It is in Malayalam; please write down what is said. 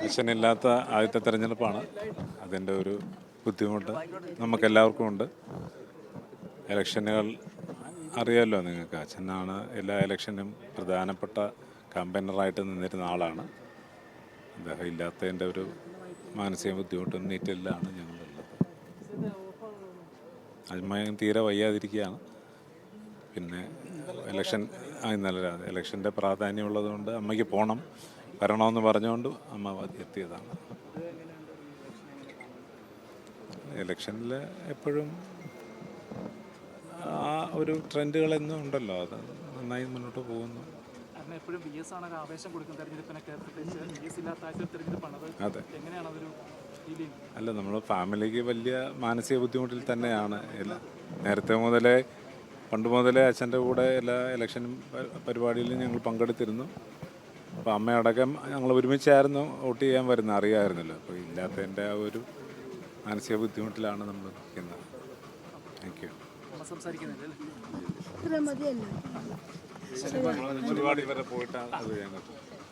അച്ഛനില്ലാത്ത ആദ്യത്തെ തെരഞ്ഞെടുപ്പാണ്. അതിൻ്റെ ഒരു ബുദ്ധിമുട്ട് നമുക്കെല്ലാവർക്കും ഉണ്ട്. ഇലക്ഷനുകൾ അറിയാമല്ലോ നിങ്ങൾക്ക്. അച്ഛനാണ് എല്ലാ ഇലക്ഷനും പ്രധാനപ്പെട്ട കമ്പൈനറായിട്ട് നിന്നിരുന്ന ആളാണ്. അദ്ദേഹം ഇല്ലാത്തതിൻ്റെ ഒരു മാനസിക ബുദ്ധിമുട്ടും നീറ്റലിലാണ് ഞങ്ങളുള്ളത്. അമ്മയും തീരെ വയ്യാതിരിക്കുകയാണ്. പിന്നെ ഇലക്ഷൻ ഇന്നലെ ഇലക്ഷൻ്റെ പ്രാധാന്യമുള്ളതുകൊണ്ട് അമ്മയ്ക്ക് വരണമെന്ന് പറഞ്ഞുകൊണ്ട് അമ്മ എത്തിയതാണ്. ഇലക്ഷനിൽ എപ്പോഴും ആ ഒരു ട്രെൻഡുകളെന്നും ഉണ്ടല്ലോ, അത് നന്നായി മുന്നോട്ട് പോകുന്നു. അതെ, അല്ല, നമ്മൾ ഫാമിലിക്ക് വലിയ മാനസിക ബുദ്ധിമുട്ടിൽ തന്നെയാണ്. നേരത്തെ മുതലേ പണ്ട് മുതലേ അച്ഛൻ്റെ കൂടെ എല്ലാ ഇലക്ഷനും പരിപാടിയിലും ഞങ്ങൾ പങ്കെടുത്തിരുന്നു. അപ്പോൾ അമ്മയടക്കം ഞങ്ങൾ ഒരുമിച്ചായിരുന്നു വോട്ട് ചെയ്യാൻ വരുന്നത്, അറിയാമായിരുന്നല്ലോ. അപ്പോൾ ഇല്ലാത്തതിൻ്റെ ആ ഒരു മാനസിക ബുദ്ധിമുട്ടിലാണ് നമ്മൾ നിൽക്കുന്നത്. Thank you. പരിപാടി വരെ പോയിട്ടാണ് അത് ഞങ്ങൾ